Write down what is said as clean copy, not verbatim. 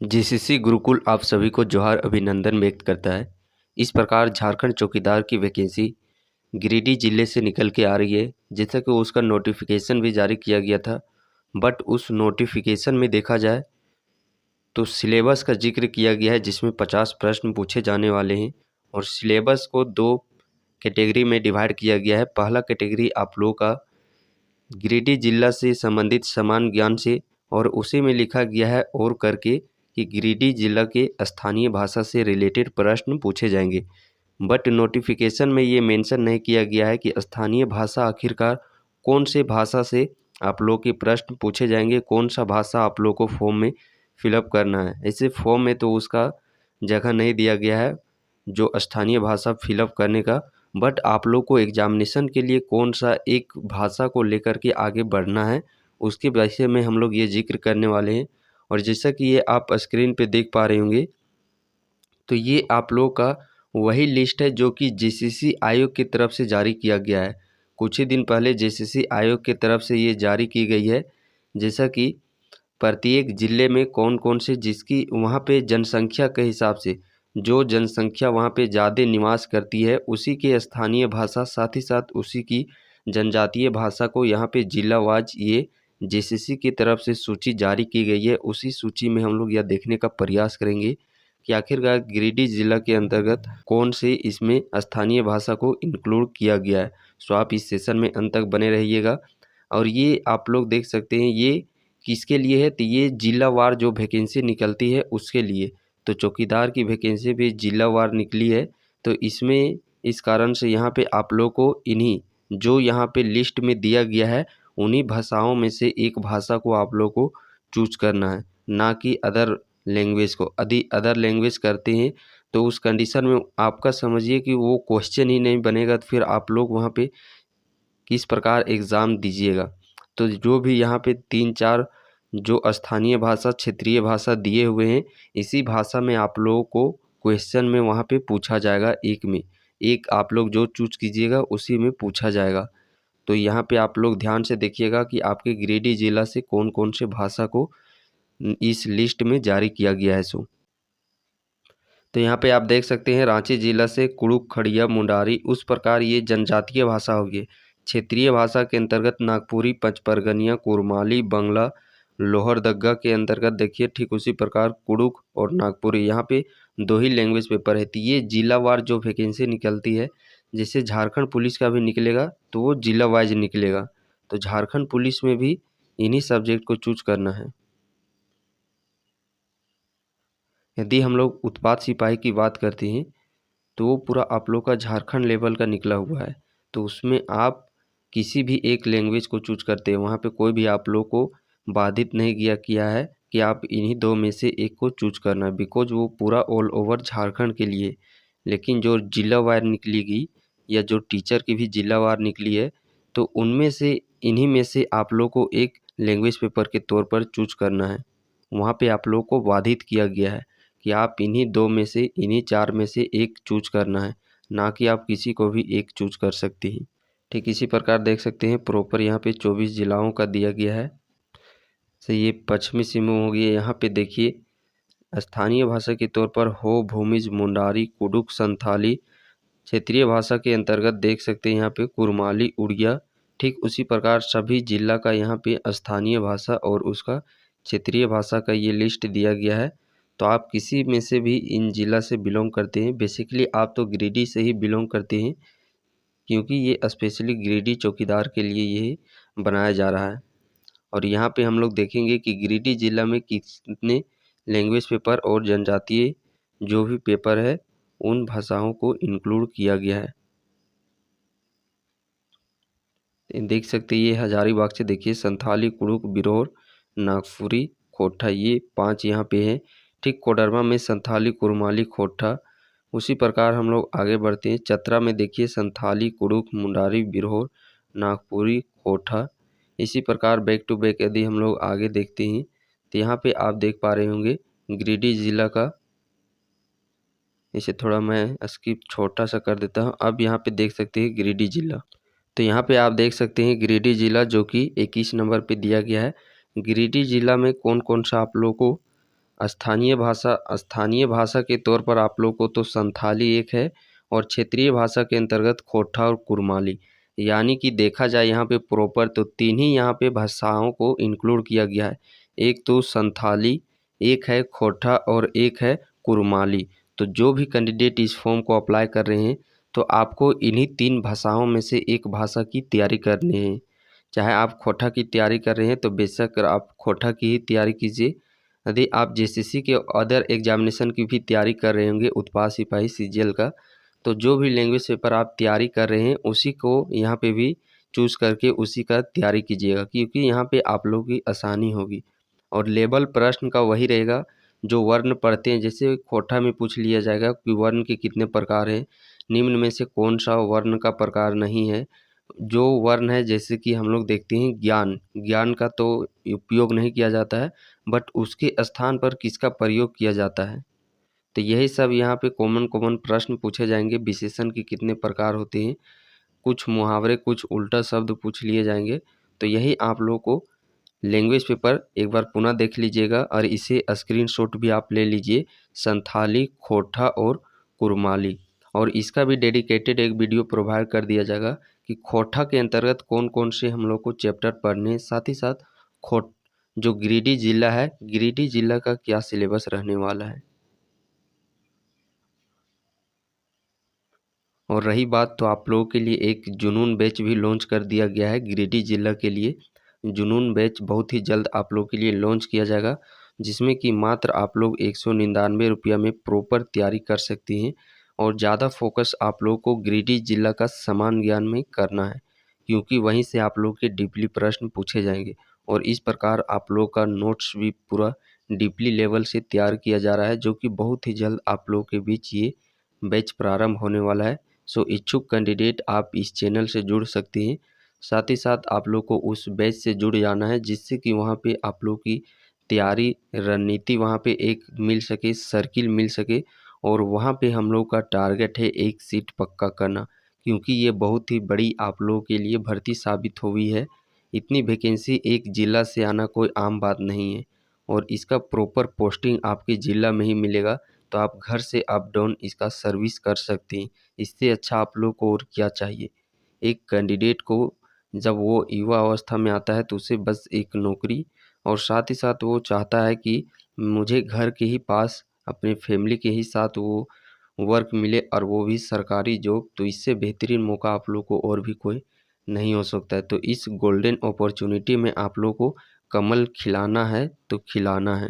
GCC Gurukul आप सभी को जोहार अभिनंदन व्यक्त करता है। इस प्रकार झारखंड चौकीदार की वैकेंसी गिरिडीह जिले से निकल के आ रही है, जैसा कि उसका नोटिफिकेशन भी जारी किया गया था। बट उस नोटिफिकेशन में देखा जाए तो सिलेबस का जिक्र किया गया है, जिसमें 50 प्रश्न पूछे जाने वाले हैं और सिलेबस को 2 कैटेगरी में डिवाइड किया गया है। पहला कैटेगरी आप लोगों का गिरिडीह जिला से संबंधित समान ज्ञान से, और उसी में लिखा गया है और करके कि गिरिडीह जिला के स्थानीय भाषा से रिलेटेड प्रश्न पूछे जाएंगे। बट नोटिफिकेशन में ये मेंशन नहीं किया गया है कि स्थानीय भाषा आखिरकार कौन से भाषा से आप लोग के प्रश्न पूछे जाएंगे, कौन सा भाषा आप लोग को फॉर्म में फिलअप करना है। ऐसे फॉर्म में तो उसका जगह नहीं दिया गया है जो स्थानीय भाषा फिलअप करने का। बट आप लोग को एग्जामिनेशन के लिए कौन सा एक भाषा को लेकर के आगे बढ़ना है, उसके विषय में हम लोग ये जिक्र करने वाले हैं। और जैसा कि ये आप स्क्रीन पे देख पा रहे होंगे, तो ये आप लोग का वही लिस्ट है जो कि जीसीसी आयोग की तरफ से जारी किया गया है। कुछ ही दिन पहले जीसीसी आयोग की तरफ से ये जारी की गई है, जैसा कि प्रत्येक ज़िले में कौन कौन से जिसकी वहाँ पे जनसंख्या के हिसाब से जो जनसंख्या वहाँ पे ज़्यादा निवास करती है उसी के स्थानीय भाषा, साथ ही साथ उसी की जनजातीय भाषा को यहाँ पे जिला वाइज ये जीसीसी की तरफ से सूची जारी की गई है। उसी सूची में हम लोग यह देखने का प्रयास करेंगे कि आखिरकार गिरिडीह जिला के अंतर्गत कौन से इसमें स्थानीय भाषा को इंक्लूड किया गया है। सो आप इस सेशन में अंत तक बने रहिएगा। और ये आप लोग देख सकते हैं ये किसके लिए है, तो ये जिलावार जो वैकेंसी निकलती है उसके लिए। तो चौकीदार की वैकेंसी भी जिलावार निकली है, तो इसमें इस कारण से यहाँ पे आप लोग को इन्हीं जो यहाँ पे लिस्ट में दिया गया है उन्हीं भाषाओं में से एक भाषा को आप लोग को चूज करना है, ना कि अदर लैंग्वेज को। यदि अदर लैंग्वेज करते हैं तो उस कंडीशन में आपका समझिए कि वो क्वेश्चन ही नहीं बनेगा, तो फिर आप लोग वहाँ पे किस प्रकार एग्ज़ाम दीजिएगा। तो जो भी यहाँ पे 3-4 जो स्थानीय भाषा, क्षेत्रीय भाषा दिए हुए हैं, इसी भाषा में आप लोगों को क्वेश्चन में वहाँ पे पूछा जाएगा। एक में एक आप लोग जो चूज कीजिएगा उसी में पूछा जाएगा। तो यहाँ पे आप लोग ध्यान से देखिएगा कि आपके गिरिडीह जिला से कौन कौन से भाषा को इस लिस्ट में जारी किया गया है। सो तो यहाँ पे आप देख सकते हैं रांची जिला से कुड़ुक, खड़िया, मुंडारी, उस प्रकार ये जनजातीय भाषा होगी। क्षेत्रीय भाषा के अंतर्गत नागपुरी, पचपरगनिया, कुरमाली, बंगला, लोहरदग्गा के अंतर्गत देखिए ठीक उसी प्रकार कुड़ुक और नागपुरी। यहाँ पे 2 ही लैंग्वेज पेपर है। तो ये जिलावार जो वैकेंसी निकलती है, जैसे झारखंड पुलिस का भी निकलेगा तो वो जिला वाइज निकलेगा। तो झारखंड पुलिस में भी इन्हीं सब्जेक्ट को चूज करना है। यदि हम लोग उत्पाद सिपाही की बात करते हैं तो वो पूरा आप लोग का झारखंड लेवल का निकला हुआ है। तो उसमें आप किसी भी एक लैंग्वेज को चूज करते हैं, वहाँ पे कोई भी आप लोग को बाधित नहीं किया है कि आप इन्हीं 2 में से एक को चूज करना है, बिकॉज वो पूरा ऑल ओवर झारखंड के लिए। लेकिन जो जिला वार निकलेगी या जो टीचर की भी जिला वार निकली है, तो उनमें से इन्हीं में से आप लोग को एक लैंग्वेज पेपर के तौर पर चूज करना है। वहाँ पे आप लोग को बाधित किया गया है कि आप इन्हीं 2 में से, इन्हीं 4 में से एक चूज करना है, ना कि आप किसी को भी एक चूज कर सकते हैं। ठीक इसी प्रकार देख सकते हैं प्रॉपर यहाँ पे 24 जिलाओं का दिया गया है। तो ये पश्चिमी सिंहभूम हो गया। यहाँ पे देखिए स्थानीय भाषा के तौर पर हो, भूमिज, मुंडारी, कुडुक, संथाली। क्षेत्रीय भाषा के अंतर्गत देख सकते हैं यहाँ पे कुरमाली, उड़िया। ठीक उसी प्रकार सभी जिला का यहाँ पे स्थानीय भाषा और उसका क्षेत्रीय भाषा का ये लिस्ट दिया गया है। तो आप किसी में से भी इन जिला से बिलोंग करते हैं, बेसिकली आप तो गिरिडीह से ही बिलोंग करते हैं, क्योंकि ये स्पेशली गिरिडीह चौकीदार के लिए ये बनाया जा रहा है। और यहाँ पे हम लोग देखेंगे कि गिरिडीह जिला में कितने लैंग्वेज पेपर और जनजातीय जो भी पेपर है उन भाषाओं को इंक्लूड किया गया है। देख सकते हैं ये हजारीबाग से देखिए संथाली, कुड़ुक, बिरोर, नागपुरी, खोटा, ये 5 यहाँ पे है। ठीक कोडरमा में संथाली, कुरमाली, खोटा। उसी प्रकार हम लोग आगे बढ़ते हैं। चतरा में देखिए संथाली, कुड़ुक, मुंडारी, बिरहोर, नागपुरी, खोटा। इसी प्रकार बैक टू बैक यदि हम लोग आगे देखते हैं तो यहाँ पे आप देख पा रहे होंगे गिरिडीह जिला का। इसे थोड़ा मैं स्किप छोटा सा कर देता हूँ। अब यहाँ पे देख सकते हैं गिरिडीह जिला। तो यहाँ पे आप देख सकते हैं गिरिडीह जिला जो कि 21 नंबर पे दिया गया है। गिरिडीह जिला में कौन कौन सा आप लोगों को स्थानीय भाषा के तौर पर आप लोग को तो संथाली एक है, और क्षेत्रीय भाषा के अंतर्गत खोरठा और कुरमाली। यानी कि देखा जाए यहाँ पे प्रॉपर तो तीन ही यहाँ पे भाषाओं को इंक्लूड किया गया है। एक तो संथाली, एक है खोरठा और एक है कुरमाली। तो जो भी कैंडिडेट इस फॉर्म को अप्लाई कर रहे हैं तो आपको इन्हीं तीन भाषाओं में से एक भाषा की तैयारी करनी है। चाहे आप खोरठा की तैयारी कर रहे हैं तो बेशक आप खोरठा की ही तैयारी कीजिए। यदि आप जेसीसी के अदर एग्जामिनेशन की भी तैयारी कर रहे होंगे, उत्पाद सिपाही सीजीएल का, तो जो भी लैंग्वेज पेपर आप तैयारी कर रहे हैं उसी को यहाँ पे भी चूज़ करके उसी का तैयारी कीजिएगा, क्योंकि यहाँ पे आप लोगों की आसानी होगी। और लेवल प्रश्न का वही रहेगा जो वर्ण पढ़ते हैं। जैसे खोरठा में पूछ लिया जाएगा कि वर्ण के कितने प्रकार हैं, निम्न में से कौन सा वर्ण का प्रकार नहीं है। जो वर्ण है, जैसे कि हम लोग देखते हैं ज्ञान का तो उपयोग नहीं किया जाता है, बट उसके स्थान पर किसका प्रयोग किया जाता है। तो यही सब यहाँ पे कॉमन प्रश्न पूछे जाएंगे। विशेषण के कितने प्रकार होते हैं, कुछ मुहावरे, कुछ उल्टा शब्द पूछ लिए जाएंगे। तो यही आप लोगों को लैंग्वेज पेपर एक बार पुनः देख लीजिएगा और इसे स्क्रीनशॉट भी आप ले लीजिए, संथाली, खोरठा और कुरमाली। और इसका भी डेडिकेटेड एक वीडियो प्रोवाइड कर दिया जाएगा कि खोरठा के अंतर्गत कौन कौन से हम लोग को चैप्टर पढ़ने हैं, साथ ही साथ खोट जो गिरिडीह जिला है, गिरिडीह जिला का क्या सिलेबस रहने वाला है। और रही बात, तो आप लोगों के लिए एक जुनून बैच भी लॉन्च कर दिया गया है गिरिडीह जिला के लिए। जुनून बैच बहुत ही जल्द आप लोगों के लिए लॉन्च किया जाएगा, जिसमें कि मात्र आप लोग 199 रुपया में प्रॉपर तैयारी कर सकती हैं। और ज़्यादा फोकस आप लोगों को गिरिडीह जिला का समान ज्ञान में करना है, क्योंकि वहीं से आप लोग के डीपली प्रश्न पूछे जाएंगे। और इस प्रकार आप लोग का नोट्स भी पूरा डीपली लेवल से तैयार किया जा रहा है, जो कि बहुत ही जल्द आप लोगों के बीच ये बैच प्रारंभ होने वाला है। सो इच्छुक कैंडिडेट आप इस चैनल से जुड़ सकते हैं। साथ ही साथ आप लोग को उस बैच से जुड़ जाना है, जिससे कि वहाँ पे आप लोग की तैयारी रणनीति वहाँ पे एक मिल सके, सर्किल मिल सके। और वहाँ पे हम लोग का टारगेट है एक सीट पक्का करना, क्योंकि ये बहुत ही बड़ी आप लोगों के लिए भर्ती साबित हुई है। इतनी वैकेंसी एक ज़िला से आना कोई आम बात नहीं है, और इसका प्रॉपर पोस्टिंग आपके ज़िला में ही मिलेगा। तो आप घर से अप डाउन इसका सर्विस कर सकते हैं। इससे अच्छा आप लोग को और क्या चाहिए। एक कैंडिडेट को जब वो युवा अवस्था में आता है तो उसे बस एक नौकरी, और साथ ही साथ वो चाहता है कि मुझे घर के ही पास अपने फैमिली के ही साथ वो वर्क मिले, और वो भी सरकारी जॉब। तो इससे बेहतरीन मौका आप लोग को और भी कोई नहीं हो सकता है। तो इस गोल्डन अपॉर्चुनिटी में आप लोग को कमल खिलाना है तो खिलाना है।